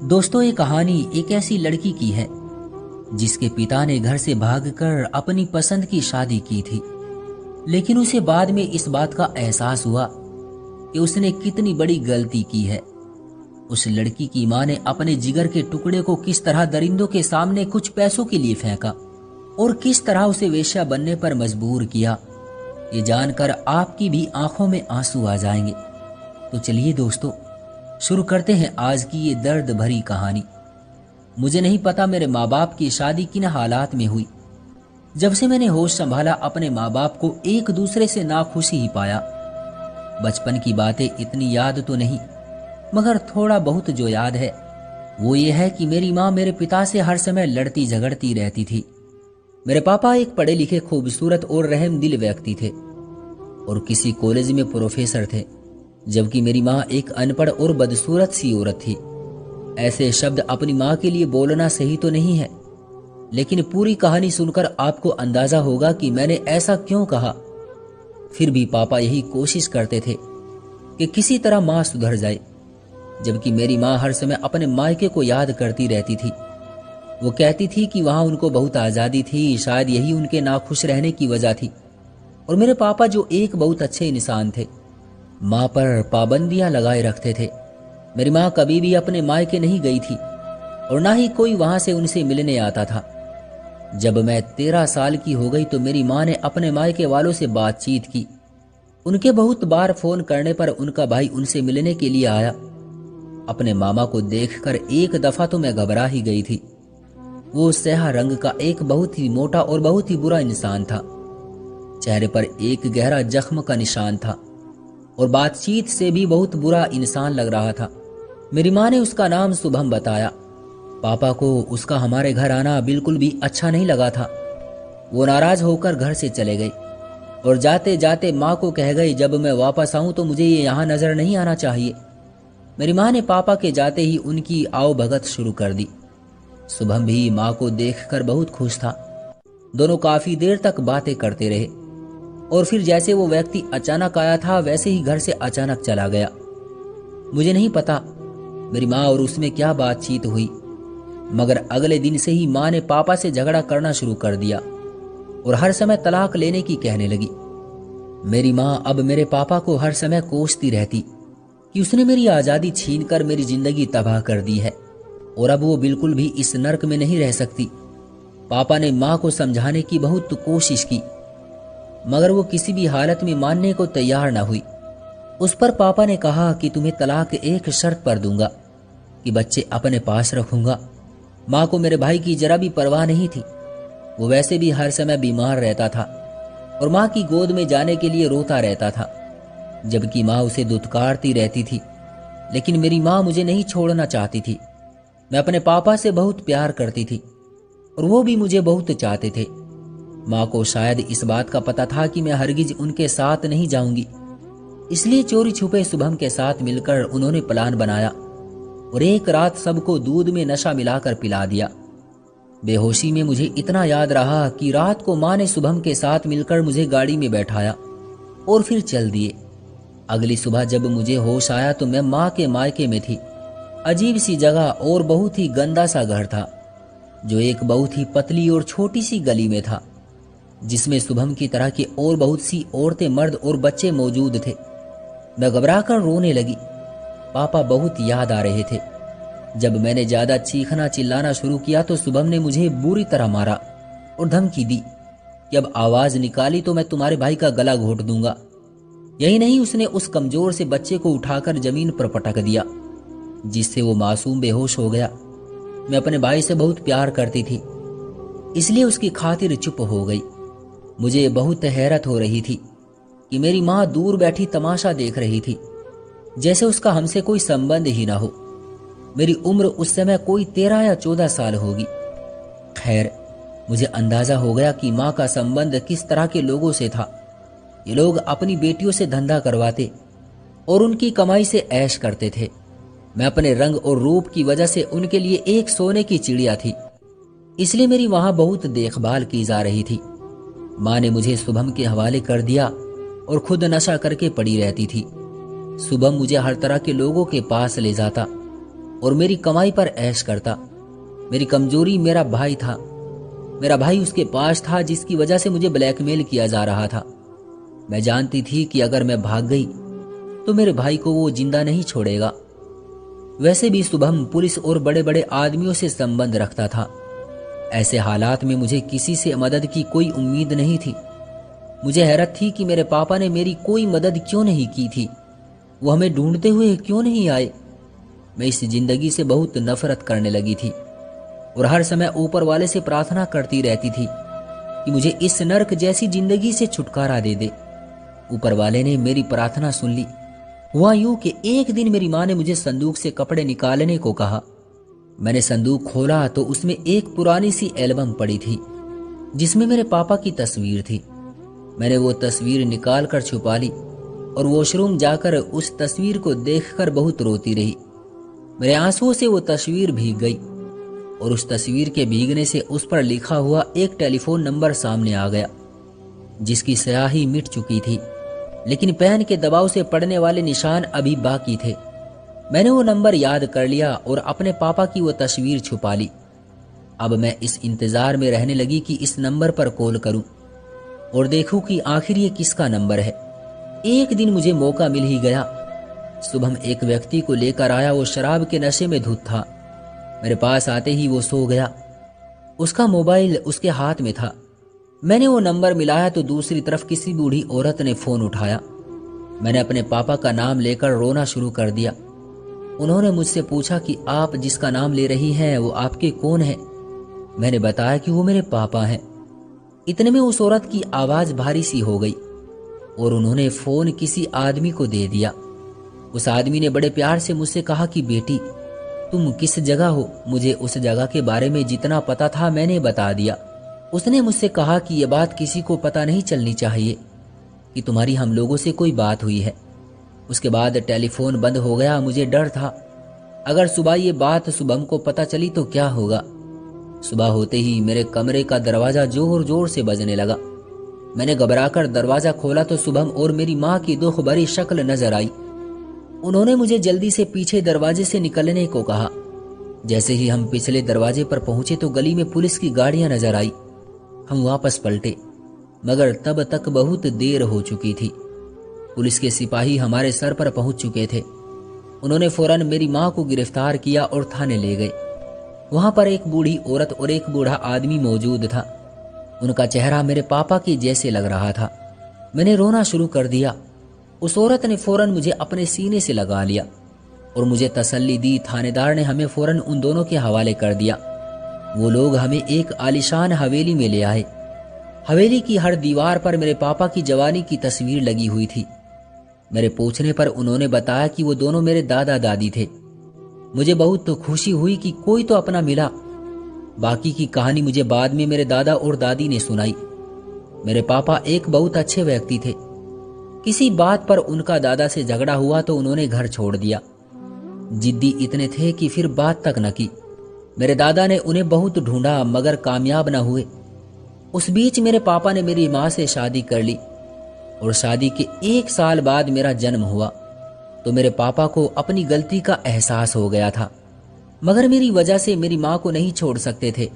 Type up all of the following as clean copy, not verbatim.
दोस्तों, ये कहानी एक ऐसी लड़की की है जिसके पिता ने घर से भागकर अपनी पसंद की शादी की थी। लेकिन उसे बाद में इस बात का एहसास हुआ कि उसने कितनी बड़ी गलती की है। उस लड़की की मां ने अपने जिगर के टुकड़े को किस तरह दरिंदों के सामने कुछ पैसों के लिए फेंका और किस तरह उसे वेश्या बनने पर मजबूर किया, ये जानकर आपकी भी आंखों में आंसू आ जाएंगे। तो चलिए दोस्तों, शुरू करते हैं आज की ये दर्द भरी कहानी। मुझे नहीं पता मेरे माँ बाप की शादी किन हालात में हुई। जब से मैंने होश संभाला अपने माँ बाप को एक दूसरे से नाखुश ही पाया। बचपन की बातें इतनी याद तो नहीं, मगर थोड़ा बहुत जो याद है वो ये है कि मेरी माँ मेरे पिता से हर समय लड़ती झगड़ती रहती थी। मेरे पापा एक पढ़े लिखे खूबसूरत और रहमदिल व्यक्ति थे और किसी कॉलेज में प्रोफेसर थे, जबकि मेरी माँ एक अनपढ़ और बदसूरत सी औरत थी। ऐसे शब्द अपनी माँ के लिए बोलना सही तो नहीं है, लेकिन पूरी कहानी सुनकर आपको अंदाजा होगा कि मैंने ऐसा क्यों कहा। फिर भी पापा यही कोशिश करते थे कि किसी तरह माँ सुधर जाए, जबकि मेरी माँ हर समय अपने मायके को याद करती रहती थी। वो कहती थी कि वहां उनको बहुत आज़ादी थी, शायद यही उनके नाखुश रहने की वजह थी। और मेरे पापा जो एक बहुत अच्छे इंसान थे, माँ पर पाबंदियां लगाए रखते थे। मेरी माँ कभी भी अपने मायके नहीं गई थी और ना ही कोई वहां से उनसे मिलने आता था। जब मैं 13 साल की हो गई तो मेरी माँ ने अपने मायके वालों से बातचीत की। उनके बहुत बार फोन करने पर उनका भाई उनसे मिलने के लिए आया। अपने मामा को देखकर एक दफा तो मैं घबरा ही गई थी। वो स्याह रंग का एक बहुत ही मोटा और बहुत ही बुरा इंसान था। चेहरे पर एक गहरा जख्म का निशान था और बातचीत से भी बहुत बुरा इंसान लग रहा था। मेरी माँ ने उसका नाम शुभम बताया। पापा को उसका हमारे घर आना बिल्कुल भी अच्छा नहीं लगा था। वो नाराज होकर घर से चले गए और जाते जाते माँ को कह गई, जब मैं वापस आऊं तो मुझे ये यहाँ नजर नहीं आना चाहिए। मेरी माँ ने पापा के जाते ही उनकी आओ भगत शुरू कर दी। शुभम भी माँ को देखकर बहुत खुश था। दोनों काफी देर तक बातें करते रहे और फिर जैसे वो व्यक्ति अचानक आया था वैसे ही घर से अचानक चला गया। मुझे नहीं पता मेरी माँ और उसमें क्या बातचीत हुई, मगर अगले दिन से ही माँ ने पापा से झगड़ा करना शुरू कर दिया और हर समय तलाक लेने की कहने लगी। मेरी माँ अब मेरे पापा को हर समय कोसती रहती कि उसने मेरी आज़ादी छीनकर मेरी जिंदगी तबाह कर दी है और अब वो बिल्कुल भी इस नर्क में नहीं रह सकती। पापा ने माँ को समझाने की बहुत कोशिश की, मगर वो किसी भी हालत में मानने को तैयार न हुई। उस पर पापा ने कहा कि तुम्हें तलाक एक शर्त पर दूंगा कि बच्चे अपने पास रखूंगा। माँ को मेरे भाई की जरा भी परवाह नहीं थी। वो वैसे भी हर समय बीमार रहता था और माँ की गोद में जाने के लिए रोता रहता था, जबकि माँ उसे दुत्कारती रहती थी। लेकिन मेरी माँ मुझे नहीं छोड़ना चाहती थी। मैं अपने पापा से बहुत प्यार करती थी और वो भी मुझे बहुत चाहते थे। माँ को शायद इस बात का पता था कि मैं हरगिज उनके साथ नहीं जाऊंगी, इसलिए चोरी छुपे शुभम के साथ मिलकर उन्होंने प्लान बनाया और एक रात सबको दूध में नशा मिलाकर पिला दिया। बेहोशी में मुझे इतना याद रहा कि रात को माँ ने शुभम के साथ मिलकर मुझे गाड़ी में बैठाया और फिर चल दिए। अगली सुबह जब मुझे होश आया तो मैं माँ के मायके में थी। अजीब सी जगह और बहुत ही गंदा सा घर था, जो एक बहुत ही पतली और छोटी सी गली में था, जिसमें शुभम की तरह की और बहुत सी औरतें, मर्द और बच्चे मौजूद थे। मैं घबराकर रोने लगी। पापा बहुत याद आ रहे थे। जब मैंने ज्यादा चीखना चिल्लाना शुरू किया तो शुभम ने मुझे बुरी तरह मारा और धमकी दी कि अब आवाज निकाली तो मैं तुम्हारे भाई का गला घोट दूंगा। यही नहीं, उसने उस कमजोर से बच्चे को उठाकर जमीन पर पटक दिया, जिससे वो मासूम बेहोश हो गया। मैं अपने भाई से बहुत प्यार करती थी, इसलिए उसकी खातिर चुप हो गई। मुझे बहुत हैरत हो रही थी कि मेरी माँ दूर बैठी तमाशा देख रही थी, जैसे उसका हमसे कोई संबंध ही ना हो। मेरी उम्र उस समय कोई 13 या 14 साल होगी। खैर, मुझे अंदाजा हो गया कि माँ का संबंध किस तरह के लोगों से था। ये लोग अपनी बेटियों से धंधा करवाते और उनकी कमाई से ऐश करते थे। मैं अपने रंग और रूप की वजह से उनके लिए एक सोने की चिड़िया थी, इसलिए मेरी वहां बहुत देखभाल की जा रही थी। माँ ने मुझे शुभम के हवाले कर दिया और खुद नशा करके पड़ी रहती थी। शुभम मुझे हर तरह के लोगों के पास ले जाता और मेरी कमाई पर ऐश करता। मेरी कमजोरी मेरा भाई था। मेरा भाई उसके पास था जिसकी वजह से मुझे ब्लैकमेल किया जा रहा था। मैं जानती थी कि अगर मैं भाग गई तो मेरे भाई को वो जिंदा नहीं छोड़ेगा। वैसे भी शुभम पुलिस और बड़े बड़े आदमियों से संबंध रखता था। ऐसे हालात में मुझे किसी से मदद की कोई उम्मीद नहीं थी। मुझे हैरत थी कि मेरे पापा ने मेरी कोई मदद क्यों नहीं की थी। वो हमें ढूंढते हुए क्यों नहीं आए। मैं इस जिंदगी से बहुत नफरत करने लगी थी और हर समय ऊपर वाले से प्रार्थना करती रहती थी कि मुझे इस नर्क जैसी जिंदगी से छुटकारा दे दे। ऊपर वाले ने मेरी प्रार्थना सुन ली। हुआ यूं कि एक दिन मेरी माँ ने मुझे संदूक से कपड़े निकालने को कहा। मैंने संदूक खोला तो उसमें एक पुरानी सी एल्बम पड़ी थी जिसमें मेरे पापा की तस्वीर थी। मैंने वो तस्वीर निकाल कर छुपा ली और वॉशरूम जाकर उस तस्वीर को देखकर बहुत रोती रही। मेरे आंसुओं से वो तस्वीर भीग गई और उस तस्वीर के भीगने से उस पर लिखा हुआ एक टेलीफोन नंबर सामने आ गया जिसकी स्याही मिट चुकी थी, लेकिन पेन के दबाव से पड़ने वाले निशान अभी बाकी थे। मैंने वो नंबर याद कर लिया और अपने पापा की वो तस्वीर छुपा ली। अब मैं इस इंतजार में रहने लगी कि इस नंबर पर कॉल करूं और देखूं कि आखिर ये किसका नंबर है। एक दिन मुझे मौका मिल ही गया। सुबह एक व्यक्ति को लेकर आया। वो शराब के नशे में धुत था। मेरे पास आते ही वो सो गया। उसका मोबाइल उसके हाथ में था। मैंने वो नंबर मिलाया तो दूसरी तरफ किसी बूढ़ी औरत ने फोन उठाया। मैंने अपने पापा का नाम लेकर रोना शुरू कर दिया। उन्होंने मुझसे पूछा कि आप जिसका नाम ले रही हैं वो आपके कौन है। मैंने बताया कि वो मेरे पापा हैं। इतने में उस औरत की आवाज भारी सी हो गई और उन्होंने फोन किसी आदमी को दे दिया। उस आदमी ने बड़े प्यार से मुझसे कहा कि बेटी तुम किस जगह हो। मुझे उस जगह के बारे में जितना पता था मैंने बता दिया। उसने मुझसे कहा कि यह बात किसी को पता नहीं चलनी चाहिए कि तुम्हारी हम लोगों से कोई बात हुई है। उसके बाद टेलीफोन बंद हो गया। मुझे डर था अगर सुबह ये बात शुभम को पता चली तो क्या होगा। सुबह होते ही मेरे कमरे का दरवाजा जोर जोर से बजने लगा। मैंने घबराकर दरवाजा खोला तो शुभम और मेरी माँ की दुख भरी शक्ल नजर आई। उन्होंने मुझे जल्दी से पीछे दरवाजे से निकलने को कहा। जैसे ही हम पिछले दरवाजे पर पहुंचे तो गली में पुलिस की गाड़ियां नजर आई। हम वापस पलटे मगर तब तक बहुत देर हो चुकी थी। पुलिस के सिपाही हमारे सर पर पहुंच चुके थे। उन्होंने फौरन मेरी माँ को गिरफ्तार किया और थाने ले गए। वहां पर एक बूढ़ी औरत और एक बूढ़ा आदमी मौजूद था। उनका चेहरा मेरे पापा के जैसे लग रहा था। मैंने रोना शुरू कर दिया। उस औरत ने फौरन मुझे अपने सीने से लगा लिया और मुझे तसल्ली दी। थानेदार ने हमें फौरन उन दोनों के हवाले कर दिया। वो लोग हमें एक आलीशान हवेली में ले आए। हवेली की हर दीवार पर मेरे पापा की जवानी की तस्वीर लगी हुई थी। मेरे पूछने पर उन्होंने बताया कि वो दोनों मेरे दादा दादी थे। मुझे बहुत खुशी हुई कि कोई तो अपना मिला। बाकी की कहानी मुझे बाद में मेरे दादा और दादी ने सुनाई। मेरे पापा एक बहुत अच्छे व्यक्ति थे। किसी बात पर उनका दादा से झगड़ा हुआ तो उन्होंने घर छोड़ दिया। जिद्दी इतने थे कि फिर बात तक न की। मेरे दादा ने उन्हें बहुत ढूंढा मगर कामयाब न हुए। उस बीच मेरे पापा ने मेरी माँ से शादी कर ली और शादी के 1 साल बाद मेरा जन्म हुआ तो मेरे पापा को अपनी गलती का एहसास हो गया था। मगर मेरी वजह से मेरी माँ को नहीं छोड़ सकते थे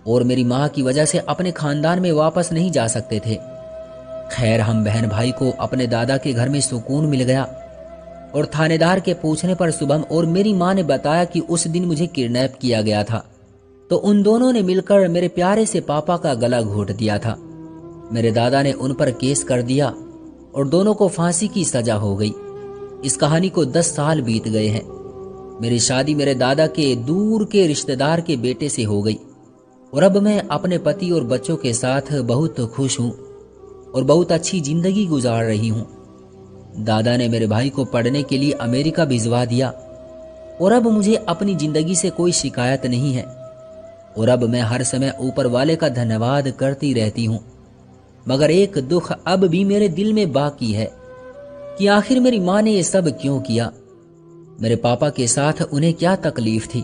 और मेरी माँ की वजह से अपने खानदान में वापस नहीं जा सकते थे। खैर हम बहन भाई को अपने दादा के घर में सुकून मिल गया और थानेदार के पूछने पर शुभम और मेरी माँ ने बताया कि उस दिन मुझे किडनैप किया गया था तो उन दोनों ने मिलकर मेरे प्यारे से पापा का गला घोट दिया था। मेरे दादा ने उन पर केस कर दिया और दोनों को फांसी की सजा हो गई। इस कहानी को 10 साल बीत गए हैं। मेरी शादी मेरे दादा के दूर के रिश्तेदार के बेटे से हो गई और अब मैं अपने पति और बच्चों के साथ बहुत खुश हूँ और बहुत अच्छी जिंदगी गुजार रही हूँ। दादा ने मेरे भाई को पढ़ने के लिए अमेरिका भिजवा दिया और अब मुझे अपनी जिंदगी से कोई शिकायत नहीं है और अब मैं हर समय ऊपर वाले का धन्यवाद करती रहती हूँ। मगर एक दुख अब भी मेरे दिल में बाकी है कि आखिर मेरी माँ ने ये सब क्यों किया। मेरे पापा के साथ उन्हें क्या तकलीफ थी।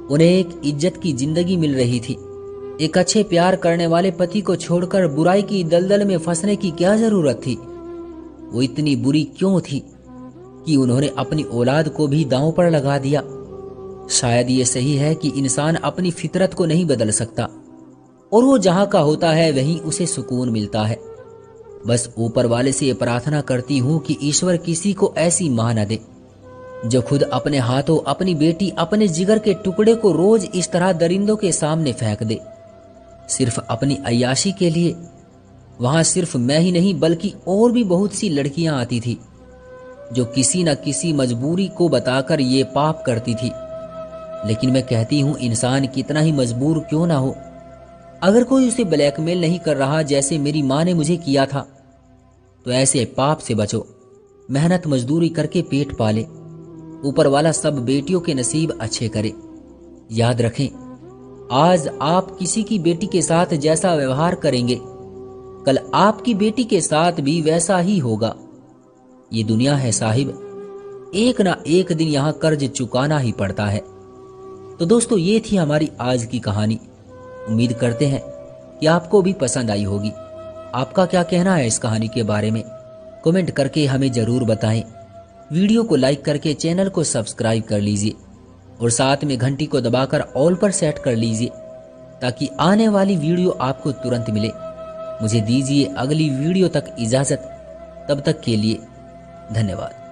उन्हें एक इज्जत की जिंदगी मिल रही थी। एक अच्छे प्यार करने वाले पति को छोड़कर बुराई की दलदल में फंसने की क्या जरूरत थी। वो इतनी बुरी क्यों थी कि उन्होंने अपनी औलाद को भी दांव पर लगा दिया। शायद ये सही है कि इंसान अपनी फितरत को नहीं बदल सकता और वो जहां का होता है वहीं उसे सुकून मिलता है। बस ऊपर वाले से ये प्रार्थना करती हूँ कि ईश्वर किसी को ऐसी मां न दे जो खुद अपने हाथों अपनी बेटी, अपने जिगर के टुकड़े को रोज इस तरह दरिंदों के सामने फेंक दे, सिर्फ अपनी अय्याशी के लिए। वहां सिर्फ मैं ही नहीं बल्कि और भी बहुत सी लड़कियां आती थी जो किसी न किसी मजबूरी को बताकर ये पाप करती थी। लेकिन मैं कहती हूं, इंसान कितना ही मजबूर क्यों ना हो, अगर कोई उसे ब्लैकमेल नहीं कर रहा जैसे मेरी मां ने मुझे किया था, तो ऐसे पाप से बचो। मेहनत मजदूरी करके पेट पाले, ऊपर वाला सब बेटियों के नसीब अच्छे करे। याद रखें, आज आप किसी की बेटी के साथ जैसा व्यवहार करेंगे, कल आपकी बेटी के साथ भी वैसा ही होगा। ये दुनिया है साहिब, एक ना एक दिन यहां कर्ज चुकाना ही पड़ता है। तो दोस्तों, ये थी हमारी आज की कहानी। उम्मीद करते हैं कि आपको भी पसंद आई होगी। आपका क्या कहना है इस कहानी के बारे में, कमेंट करके हमें जरूर बताएं। वीडियो को लाइक करके चैनल को सब्सक्राइब कर लीजिए और साथ में घंटी को दबाकर ऑल पर सेट कर लीजिए ताकि आने वाली वीडियो आपको तुरंत मिले। मुझे दीजिए अगली वीडियो तक इजाजत, तब तक के लिए धन्यवाद।